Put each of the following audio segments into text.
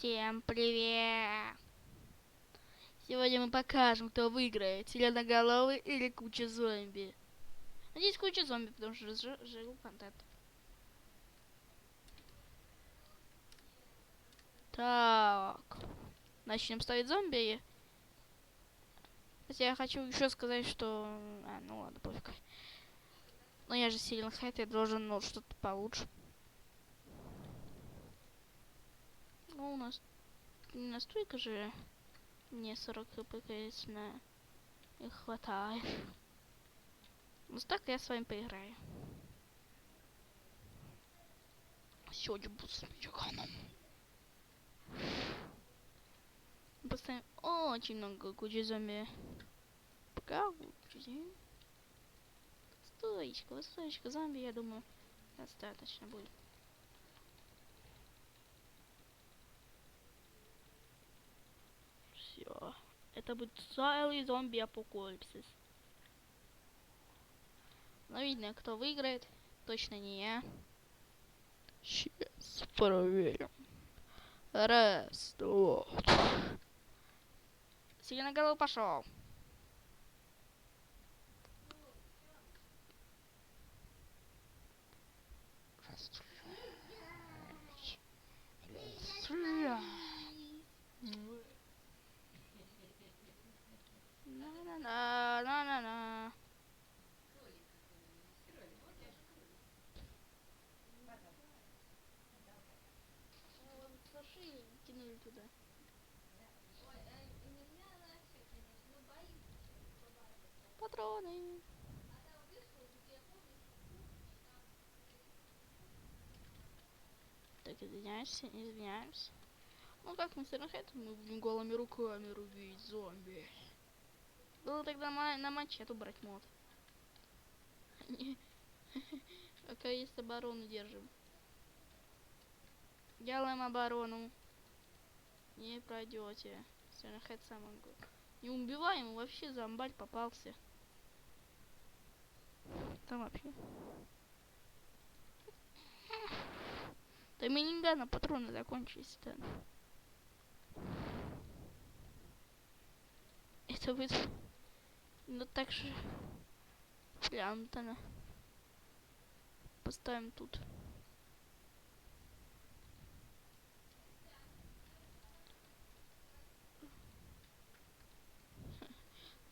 Всем привет! Сегодня мы покажем, кто выиграет, зеленоголовый или куча зомби. Надеюсь, куча зомби, потому что жил контент. Так, начнем ставить зомби. Хотя я хочу еще сказать, что... ну ладно, пофиг. Но я же сильно хайт, я должен, ну, что-то получше. Ну, у нас настолько же... Мне 40 хп, конечно, их хватает. Ну, так я с вами поиграю. Сегодня буду с Миганом. Поставим очень много кучи зомби. Пока стоечка зомби, я думаю, достаточно будет. Все. Это будет целый зомби-апокалипсис. Но видно, кто выиграет. Точно не я. Сейчас проверим. Раз, два. Сиреноголовый пошел. На-на-на-на-на-на. Кинули туда. Патроны. Так, извиняемся. Ну как мы все равно мы будем голыми руками рубить зомби. Было тогда на мачету брать мод. Пока есть оборону держим. Делаем оборону. Не пройдете. Сэт самый. Не убиваем, вообще зомбарь попался. Там вообще. Да минигана патроны закончились-то. Это будет... Ну так же... Прям-то. Поставим тут.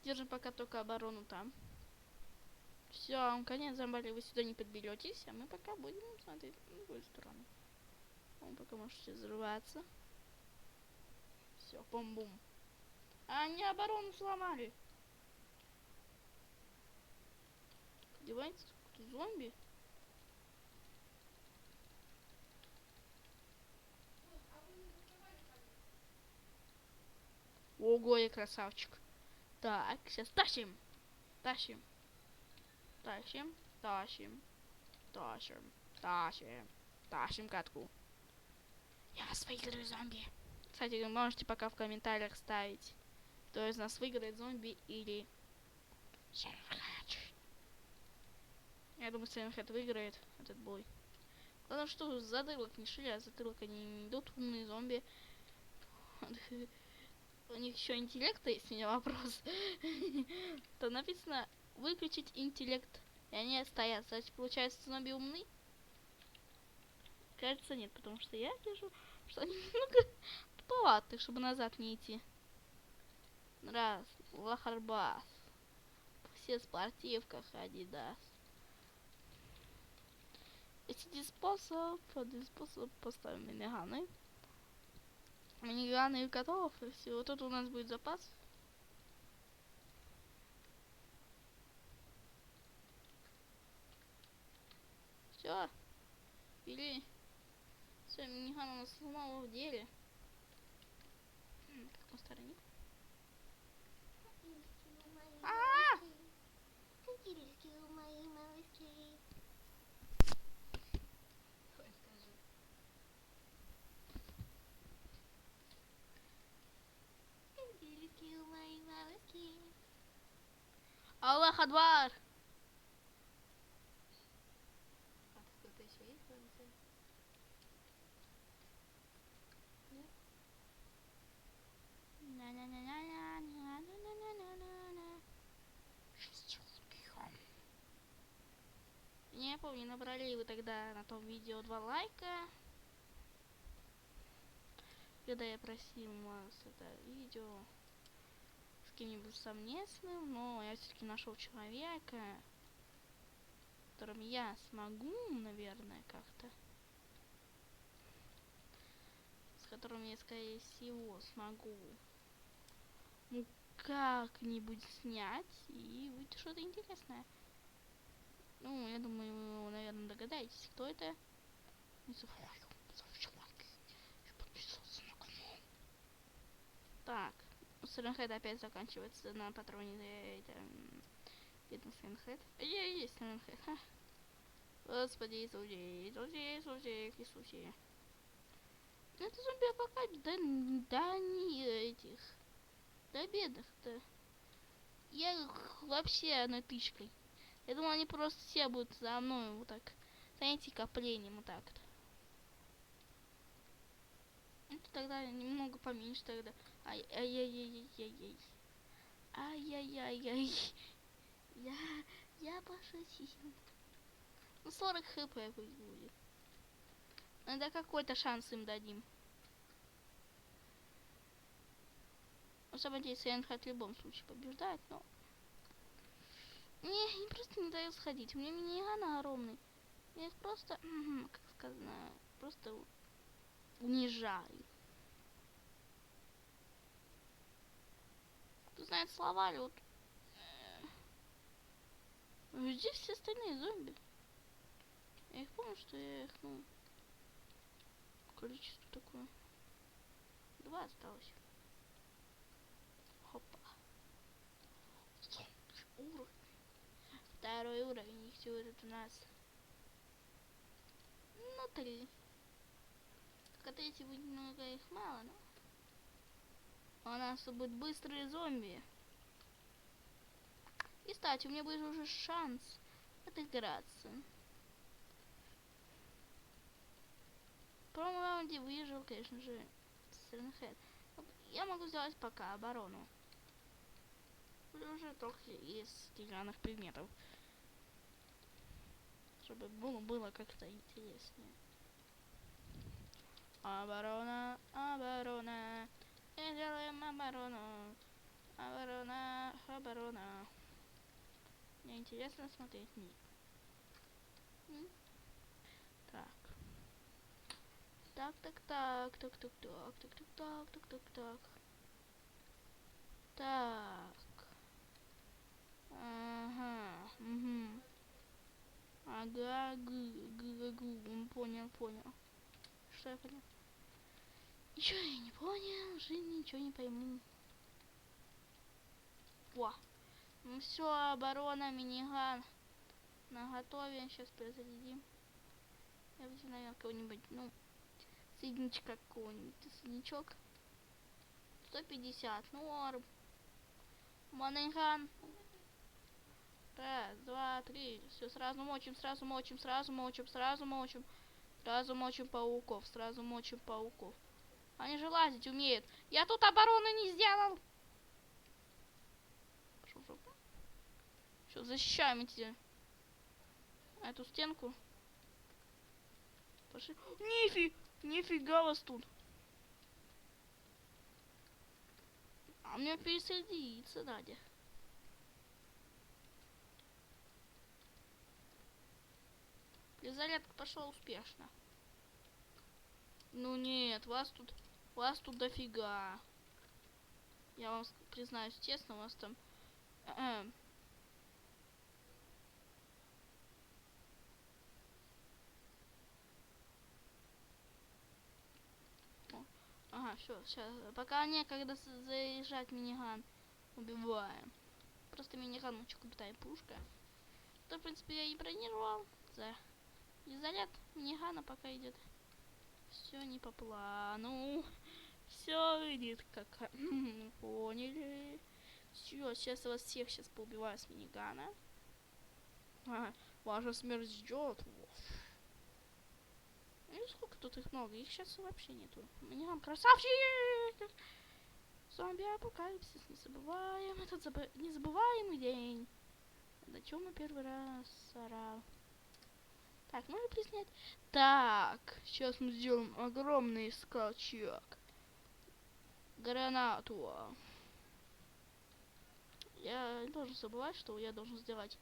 Держим пока только оборону там. Все, конец зомбари, вы сюда не подберетесь, а мы пока будем смотреть на другую сторону. Он пока можете взрываться. Все, бум-бум. А они оборону сломали. Девается какой-то зомби. Ого, я красавчик. Так, сейчас тащим. Тащим. Тащим. Тащим. Тащим. Тащим. Тащим катку. Я вас выиграю, зомби. Кстати, вы можете пока в комментариях ставить, кто из нас выиграет, зомби или Сильверхед. Я думаю, Сильверхед выиграет этот бой. Главное, что затылок не шили, а затылок они не идут, умные зомби. У них еще интеллекта есть, у меня вопрос. То написано выключить интеллект. И они стоят. Значит, получается, зомби умны? Кажется, нет, потому что я вижу, что они немного туповаты, чтобы назад не идти. Раз, лахарбас. Все в спортивках, Адидас. Один способ поставим миниганы. Миниганы готов, и все. Вот тут у нас будет запас. Все. Или... Все, миниган у нас снова в деле. Как он сторонник? Аллах Акбар! А кто-то еще есть в конце? Нет? напомню, набрали вы тогда на том видео 2 лайка. Когда я просил вас это видео с кем-нибудь совместным, но я все-таки нашел человека, с которым я смогу, наверное, как-то. С которым я, скорее всего, смогу как-нибудь снять и выйти что-то интересное. Ну, я думаю, вы, наверное, догадаетесь, кто это. Не забывайте ставить лайки и подписываться на канал. Так, Сленхед опять заканчивается на патроне. Это бедный Сленхед. Я и есть Сленхед. Господи Иисусе, Иисусе, Иисусе, Иисусе. Это зомби-апокалипс, да не этих. Да бедных-то. Я их вообще одной тычкой. Я думал, они просто все будут за мной вот так. Знаете, коплением вот так-то. Это тогда немного поменьше тогда. Ай-яй-яй-яй-яй-яй. Ай-яй-яй-яй. Я пошутил. Ну 40 хп пусть будет. Надо какой-то шанс им дадим. На самом деле, Сленхед в любом случае побеждает, но... Мне просто не дают сходить. У меня миниган огромный. Я их просто, как сказано, просто унижаю. Кто знает слова, вот... Здесь все остальные зомби. Я их помню, что я их, ну... Количество такое. 2 осталось. Хопа. Уровень. 2-й уровень. И все это у нас... Ну, 3. Только 3 будет немного их мало, но... У нас будут быстрые зомби. И, кстати, у меня будет уже шанс отыграться. В первом раунде выжил, конечно же, Сленхед. Я могу сделать пока оборону. Уже только из деревянных предметов. Чтобы было как-то интереснее. Оборона, оборона. И делаем оборону. Оборона, оборона. Мне интересно смотреть. Нет. Так. Так. Так. Ага. Угу. Ага. Понял. Что я понял? Ничего я не понял. Жизнь ничего не пойму. Во. Ну все, оборона, миниган. Наготове. Сейчас перезарядим. Я возьму, наверное, кого-нибудь, ну, среднячка какого-нибудь. Среднячок. 150. Норм. Маниган. 1, 2, 3. Все, сразу мочим пауков. Они же лазить умеют. Я тут обороны не сделал. Все, защищаем эти... эту стенку. Пошли. Нифига вас тут. А мне пересадиться надо. Перезарядка пошла успешно. Ну нет, вас тут дофига. Я вам признаюсь честно, у вас там... Ага, все, сейчас. Пока некогда заезжать миниган. Убиваем. Просто миниган очень крутая пушка. То, в принципе, я и бронировал. И заряд минигана пока идет. Все не по плану. Все идет как... Поняли. Все, сейчас вас всех сейчас поубиваю с минигана. Ага, ваша смерть ждет. Ну сколько тут их много? Их сейчас вообще нету. Миниган красавчик! Зомби-апокалипсис, не забываем. Этот незабываемый день. До чего мы первый раз орал. Так, можно приснять. Так, сейчас мы сделаем огромный скачок. Гранату. Я не должен забывать, что я должен сделать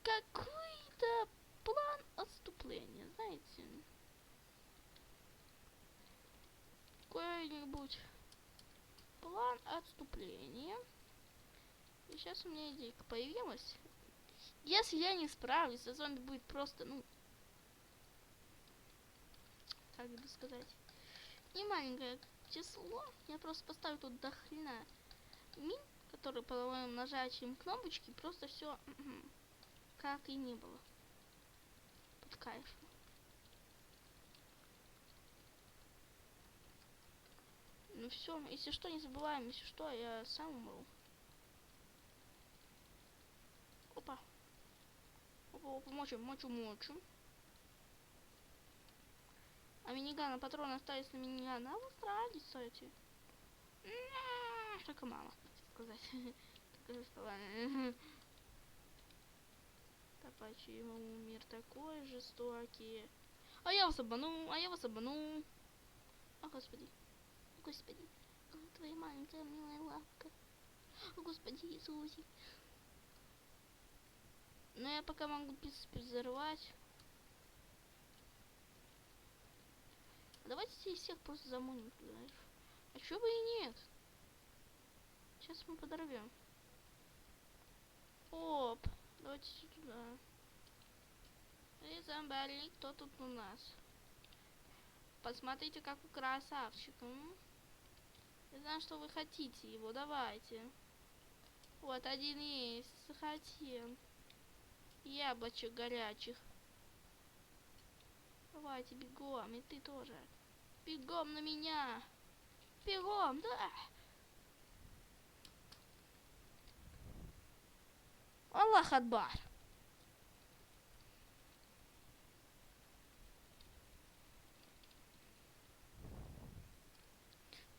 какой-то план отступления, знаете. Какой-нибудь план отступления. И сейчас у меня идейка появилась. Если я не справлюсь, то зомби будет просто, ну, как бы сказать, не маленькое число. Я просто поставлю тут до хрена мин, которые по моим нажатием кнопочки просто все как и не было. Под кайфом. Ну все, если что, не забываем, если что, я сам умру. Опа. Опа, опа, мочим. А минигана, патроны остались на минигана. А вы старались, кстати. Только мама, сказать. Только словами. Да почему мир такой жестокий? А я вас обманул. О, господи. Господи. Твоя маленькая милая лапка. О, господи, Иисусе. Но я пока могу взорвать. Давайте здесь всех просто заманим туда. А чё бы и нет? Сейчас мы подорвем. Оп. Давайте сюда. Эй, зомбарик, кто тут у нас? Посмотрите, какой красавчик. Я знаю, что вы хотите его. Давайте. Вот, один есть. Захотел. Яблочек горячих. Давайте, бегом. И ты тоже. Бегом на меня. Бегом, да. Аллах Акбар.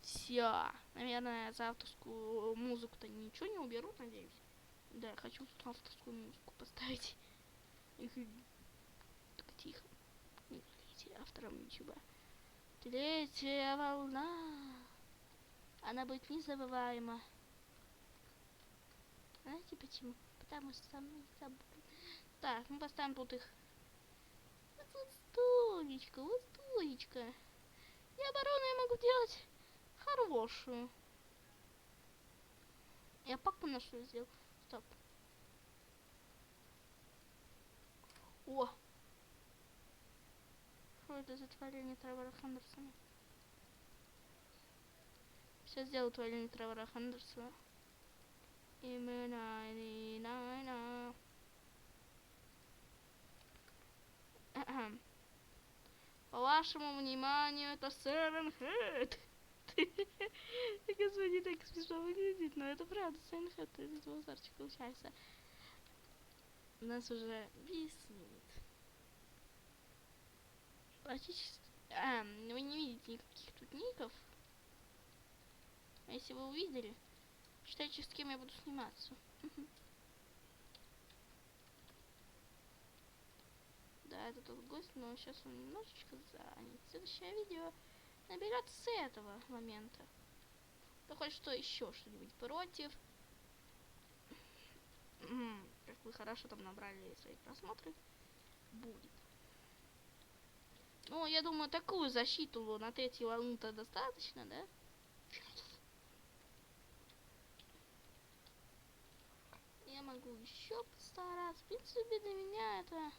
Все. Наверное, за авторскую музыку-то ничего не уберут, надеюсь. Да, я хочу тут авторскую музыку поставить. Так, тихо. Не говорите авторам ютуба. Третья волна. Она будет незабываема. Знаете почему? Потому что со мной забыл. Так, мы поставим тут их. Вот тут столечко, вот столечко. И оборону я могу делать хорошую. Я паку нашу сделал. Стоп. О! Что это за творение Тревора Хендерсона? Сейчас сделаю творение Тревора Хендерсона. Именно. По вашему вниманию, это Seven Head. Господи, так смешно выглядит, но это правда, Seven Head, это из Волзарчик получается. У нас уже виснет. Практически... вы не видите никаких тут ников. А если вы увидели, считайте, с кем я буду сниматься. Да, это тот гость, но сейчас он немножечко занят. Следующее видео наберет с этого момента. Да хоть что еще что-нибудь против. Как вы хорошо там набрали свои просмотры. Будет. Ну, я думаю, такую защиту на третью волну-то достаточно, да? Я могу еще постараться. В принципе, для меня это...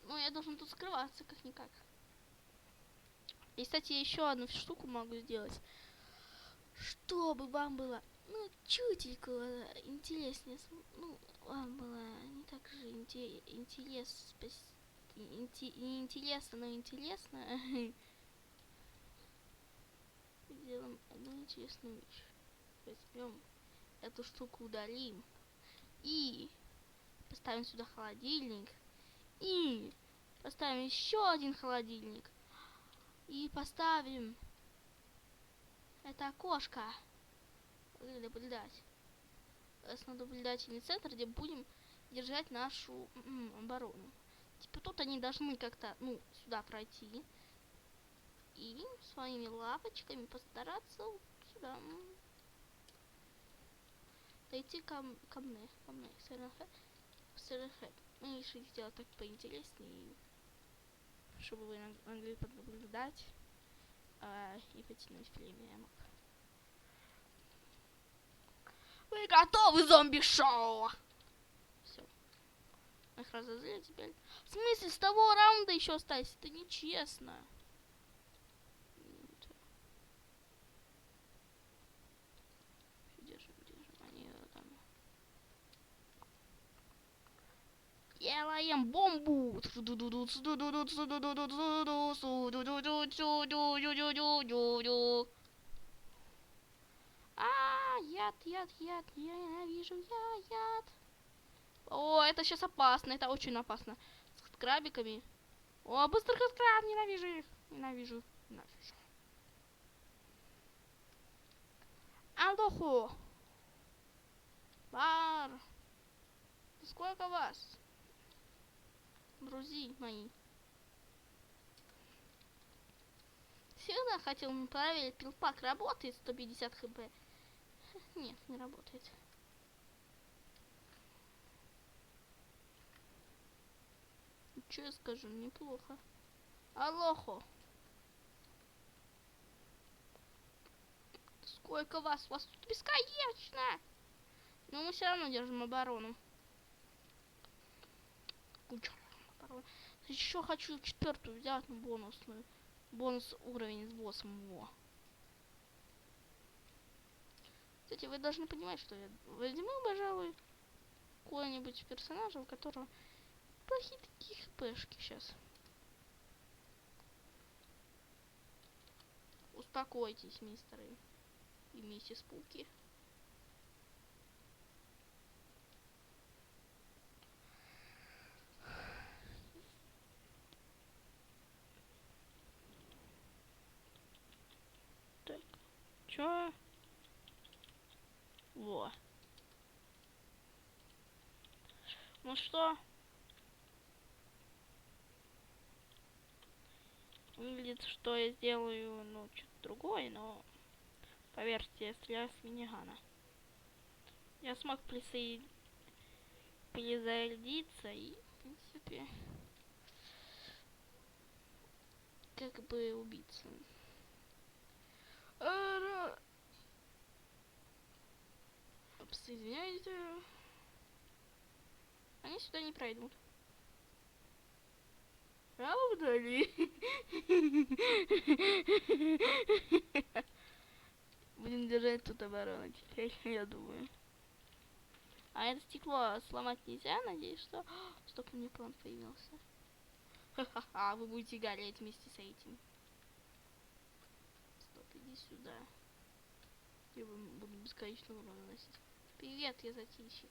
Ну, я должен тут скрываться, как-никак. И, кстати, еще одну штуку могу сделать. Чтобы вам было, ну, чутельку интереснее. Ну, вам было не так же интересно, не интересно, но интересно. Сделаем одну интересную вещь. Возьмем эту штуку, удалим. И поставим сюда холодильник. И поставим еще один холодильник. И поставим это окошко. Наблюдать. Наблюдательный центр, где будем держать нашу оборону. Типа тут они должны как-то, ну, сюда пройти. И своими лапочками постараться сюда. Дойти ко мне. Мы решили сделать так поинтереснее, чтобы вы могли поднаблюдать и потянуть время. Вы готовы, зомби-шоу? Все. Мы их разозлили теперь. В смысле, с того раунда еще остались? Это нечестно. Держим. Они там... Делаем бомбу! Яд, я ненавижу, яд. О, это сейчас опасно, это очень опасно. С крабиками. О, быстрый краб, ненавижу их. Ненавижу. Аллоху. Бар. Сколько вас? Друзья мои. Всегда хотел проверить, пилпак работает 150 хп. Нет, не работает. Что я скажу, неплохо. Алохо. Сколько вас? Вас тут бесконечно. Но мы все равно держим оборону. Еще хочу 4-ю взять, бонусную. Бонус уровень с боссом. Во. Кстати, вы должны понимать, что я возьму, пожалуй, какого-нибудь персонажа, у которого плохие такие хпшки сейчас. Успокойтесь, мистеры и миссис Пуки. Так, чё? Во. Ну что? Выглядит, что я сделаю, ну, что-то другое, но поверьте, я стреляю с минигана. Я смог призарядиться и, в принципе, как бы убиться. Извиняйте. Они сюда не пройдут. Правда ли? Будем держать тут оборону теперь, я думаю. А это стекло сломать нельзя, надеюсь, что... Стоп, у меня план появился. Ха-ха-ха, вы будете гореть вместе с этим. Стоп, иди сюда. Я буду бесконечно урон наносить. Привет, я затильщик.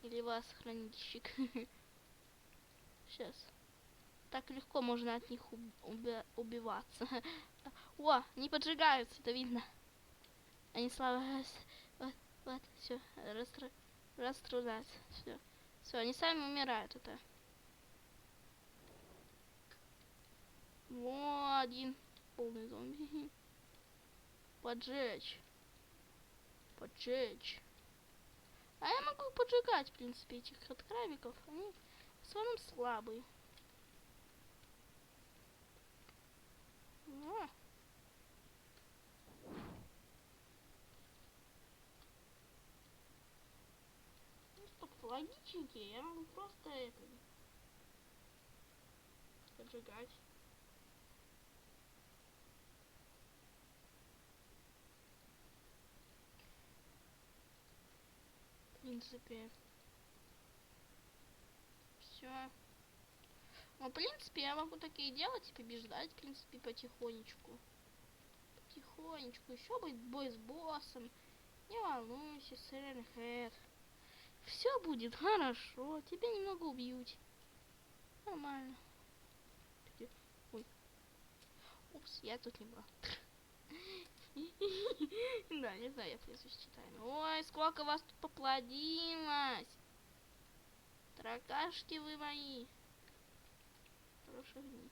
Или вас хранильщик. Сейчас. Так легко можно от них убиваться. О, они поджигаются, это видно. Они слава... Вот, все, раструдать. Все, они сами умирают, это. Во, один полный зомби. Поджечь. А я могу поджигать, в принципе, этих вот крабиков. Они в основном слабые. О. Ну, стоп, логичненькие. Я могу просто это... поджигать. В принципе, все. Ну, в принципе, я могу такие делать и побеждать, в принципе, потихонечку. Еще будет бой с боссом. Не волнуйся, Сэренхэт. Все будет хорошо. Тебя немного убьют. Нормально. Ой. Упс, я тут не была. Да, не знаю, я пресс читаю. Ой, сколько вас тут поплодилось. Таракашки вы мои. Хорошие огни.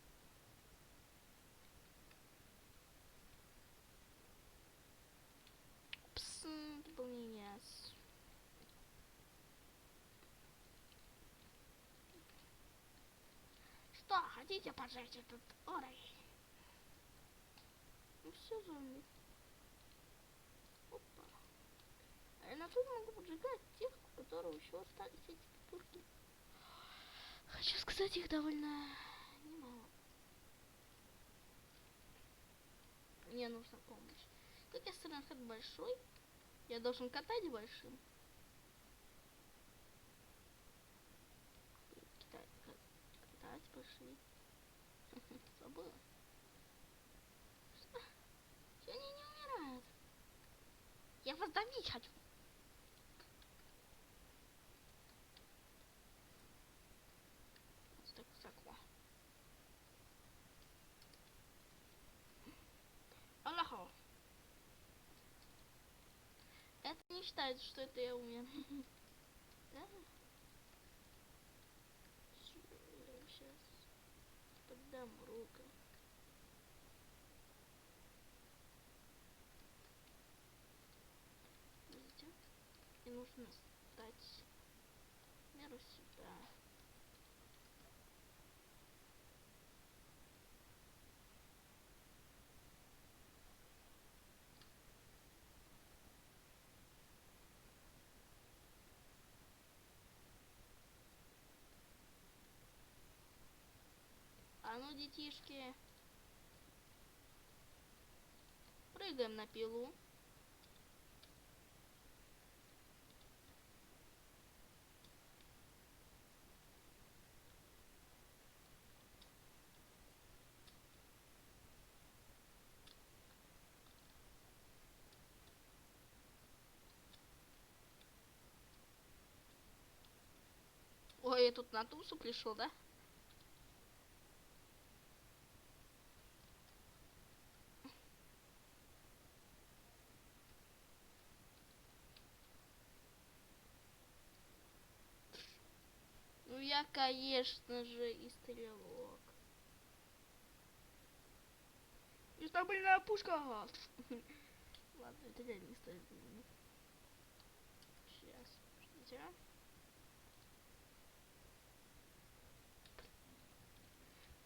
Пс, дополнение. Что, хотите поджечь этот уровень? Ну все, зомби. Опа. А я на тут могу поджигать тех, у которых еще остались эти пупырки. Хочу сказать, их довольно немало. Мне нужна помощь. Как я Стрэнхэт большой, я должен катать большим. Катать большие. Забыла. Что? Чё они не умирают? Я вас добить хочу. Так высоко. Аллаху. Это не считается, что это я умер. Да? Сейчас поддам руку. Видите? И нужно стать в меру себя. А ну, детишки, прыгаем на пилу. Ой, я тут на тусу пришел, да? Ну я, конечно же, и стрелок. Нестабильная пушка. Ладно, это реально нестабильно. Сейчас, подождите.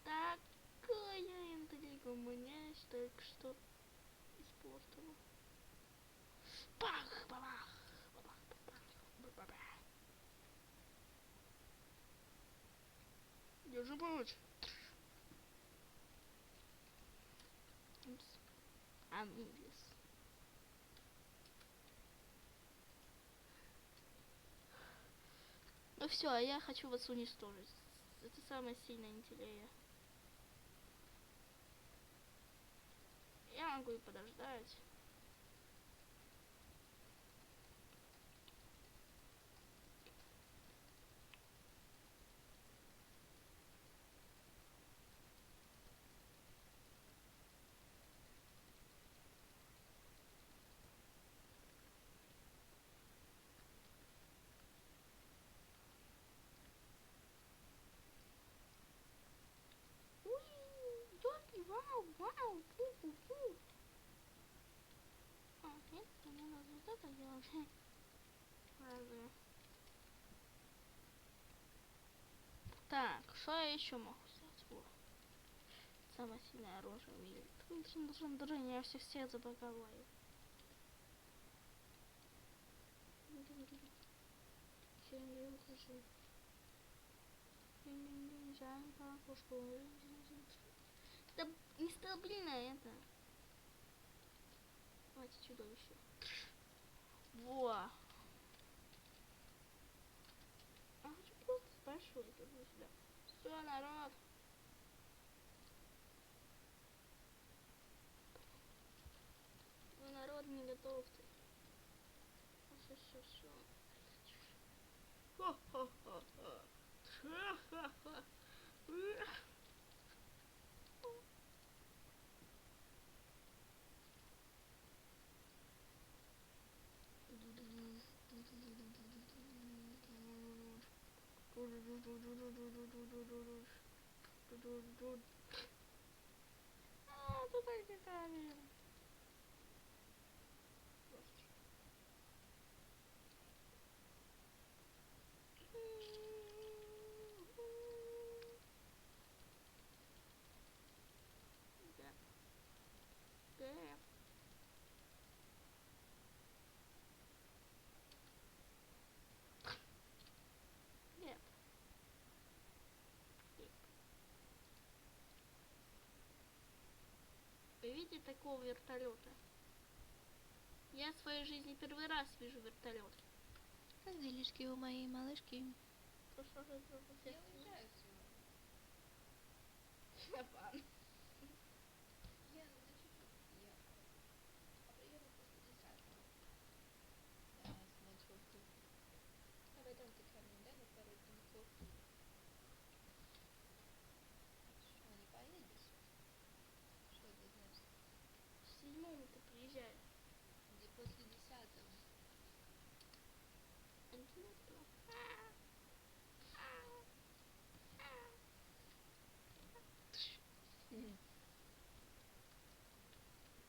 Такая интрига у меня только что испортила. Бах, бабах, бабах, бабах, бабах. Держи помочь. Анубис. Ну все, а я хочу вас уничтожить. Это самая сильная антилея. Я могу и подождать. Уи, ёлки, вау, вау, пу-пу-пу. А, нет, мне надо вот это делать. Разве? Так, что я еще могу сделать? Вот. Самое сильное оружие в мире. Я всех забаговаю. Это нестабильно это. Давайте чудовище. Во. А хочу просто спрашивать туда-сюда. Все, народ. Вы, народ, не готовьте. Все. Ха-ха-ха-ха. Ха-ха-ха. А, туда летали. Да. Да. Нет. Вы видите такого вертолета? Я в своей жизни первый раз вижу вертолет. Как делишки у моей малышки? То, что же это за Я уезжаю сегодня. Шапан. Я за чуть-чуть ехала. А приеду после 10-го. Да, с ночевкой. А потом ты ко мне, да, на пару деньков? Что, не поедешь? Что это значит? В 7-м ты приезжаешь. Где после 10-го? 11-го.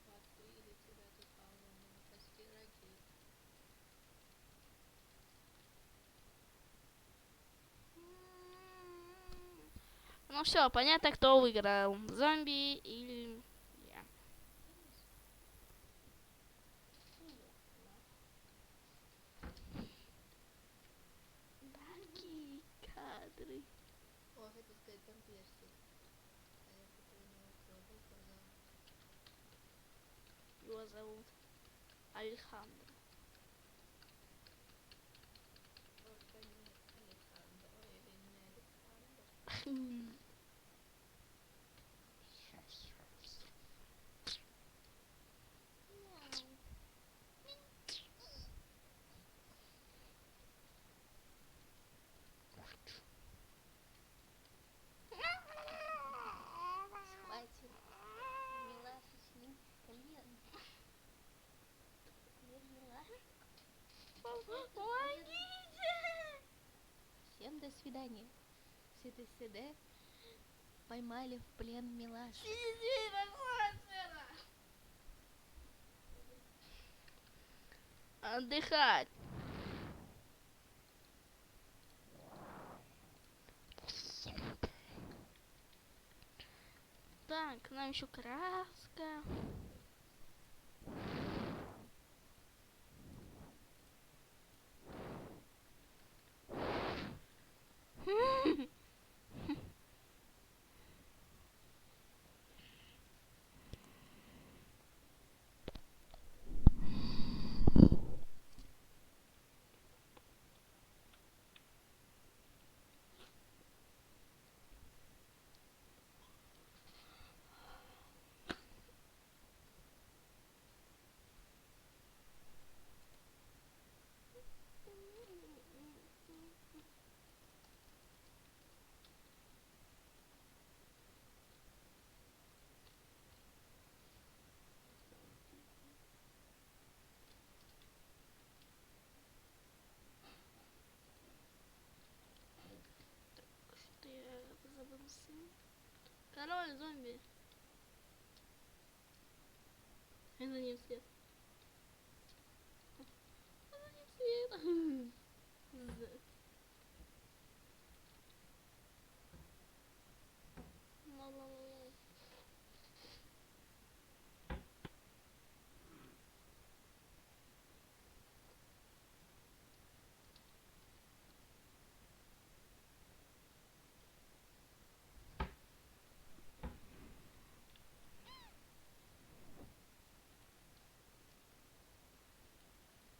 Открыли тебя тут колонну, почти ракет. Ну все, понятно, кто выиграл. Зомби или я. Такие кадры. О, хотел сказать, там персик. А я хотела у него кровь сказала. Его зовут Алехандро. Только не Алехандро или не Алехандро. Схватил Милашу с ним колен. Помогите! Всем до свидания. СДСД поймали в плен Милашу. Отдыхать. Так, нам еще краска. Что я забылся? Король зомби. И за ним свет. А за ним свет. Ла-ла-ла-ла.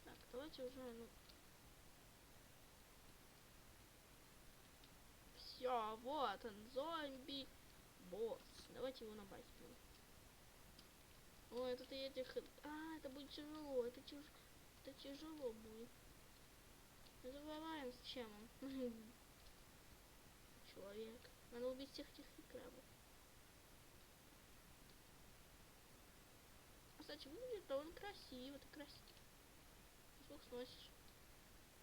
Так, давайте уже, ну... Все, вот он, зомби. Босс. Давайте его напасть. Ой, тут этих... А, это будет тяжело, это тяжело будет. Забываем, с чем он. Человек. Надо убить всех этих крабов. Кстати, выглядит довольно красиво, это красиво. Сколько сносишь?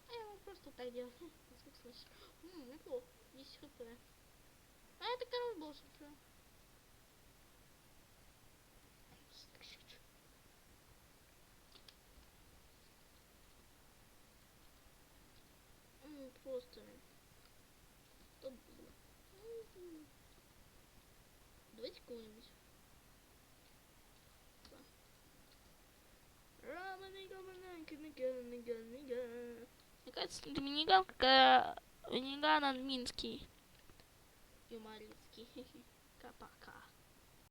А я просто так делаю. Сколько сносишь? Неплохо. 10 хп. А это король Господи. Просто. Что было? Давайте кого-нибудь. Мне кажется, Доминиган как Доминиган Минский. Юмористский. Пока.